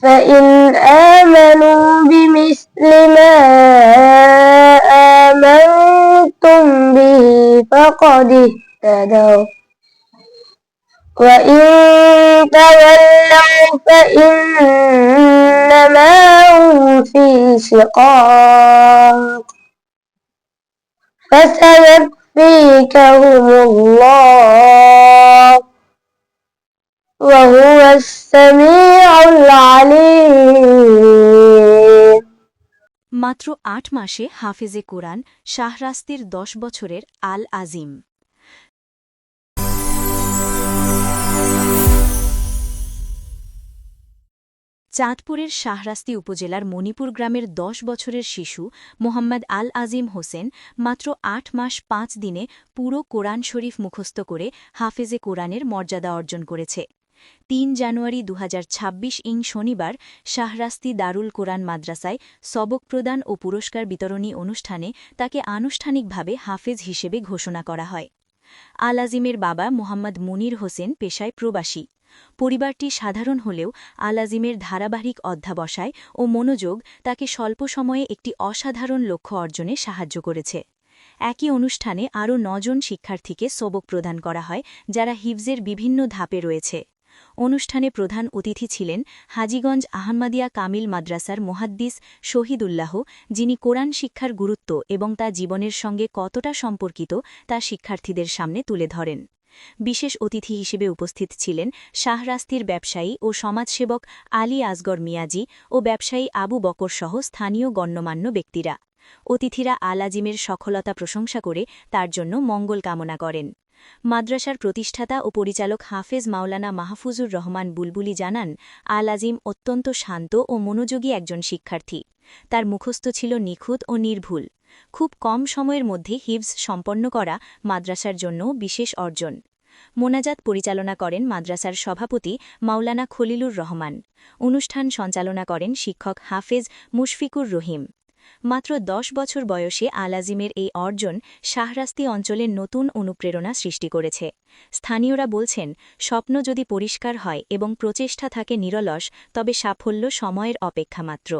فإن آمنوا بمثل ما آمنتم به فقد اهتدوا وإن تولوا فإنما هم في شقاق فسيكفيكهم الله وهو السميع العليم। মাত্র ৮ মাসে হাফেজে কোরআন শাহরাস্তির ১০ বছরের আল আজিম। চাঁদপুরের শাহরাস্তি উপজেলার মণিপুর গ্রামের ১০ বছরের শিশু মোহাম্মদ আল আজিম হোসেন মাত্র ৮ মাস ৫ দিনে পুরো কোরআন শরীফ মুখস্থ করে হাফেজে কোরআনের মর্যাদা অর্জন করেছে। ৩ জানুয়ারি ২০২৬ শনিবার শাহরাস্তি দারুল কোরআন মাদ্রাসায় সবক প্রদান ও পুরস্কার বিতরণী অনুষ্ঠানে তাকে আনুষ্ঠানিকভাবে হাফেজ হিসেবে ঘোষণা করা হয়। আল আজিমের বাবা মোহাম্মদ মুনির হোসেন পেশায় প্রবাসী। পরিবারটি সাধারণ হলেও আল আজিমের ধারাবাহিক অধ্যাবসায় ও মনোযোগ তাকে স্বল্প সময়ে একটি অসাধারণ লক্ষ্য অর্জনে সাহায্য করেছে। একই অনুষ্ঠানে আরও ৯ জন শিক্ষার্থীকে সবক প্রদান করা হয় যারা হিফজের বিভিন্ন ধাপে রয়েছে। অনুষ্ঠানে প্রধান অতিথি ছিলেন হাজীগঞ্জ আহমদিয়া কামিল মাদ্রাসার মুহাদ্দিস শহীদুল্লাহ, যিনি কোরআন শিক্ষার গুরুত্ব এবং তা জীবনের সঙ্গে কতটা সম্পর্কিত তা শিক্ষার্থীদের সামনে তুলে ধরেন। বিশেষ অতিথি হিসেবে উপস্থিত ছিলেন শাহরাস্তির ব্যবসায়ী ও সমাজসেবক আলী আসগর মিয়াজি ও ব্যবসায়ী আবু বকর সহ স্থানীয় গণ্যমান্য ব্যক্তিরা। অতিথিরা আল আজিমের সফলতা প্রশংসা করে তার জন্য মঙ্গল কামনা করেন। মাদ্রাসার প্রতিষ্ঠাতা ও পরিচালক হাফেজ মাওলানা মাহফুজুর রহমান বুলবুলি জানান, আল আজিম অত্যন্ত শান্ত ও মনোযোগী একজন শিক্ষার্থী। তার মুখস্থ ছিল নিখুঁত ও নির্ভুল। খুব কম সময়ের মধ্যে হিফজ সম্পন্ন করা মাদ্রাসার জন্য বিশেষ অর্জন। মোনাজাত পরিচালনা করেন মাদ্রাসার সভাপতি মাওলানা খলিলুর রহমান। অনুষ্ঠান সঞ্চালনা করেন শিক্ষক হাফেজ মুশফিকুর রহিম। মাত্র ১০ বছর বয়সে আল আজিমের এই অর্জন শাহরাস্তি অঞ্চলে নতুন অনুপ্রেরণা সৃষ্টি করেছে। স্থানীয়রা বলছেন, স্বপ্ন যদি পরিষ্কার হয় এবং প্রচেষ্টা থাকে নিরলস, তবে সাফল্য সময়ের অপেক্ষা মাত্র।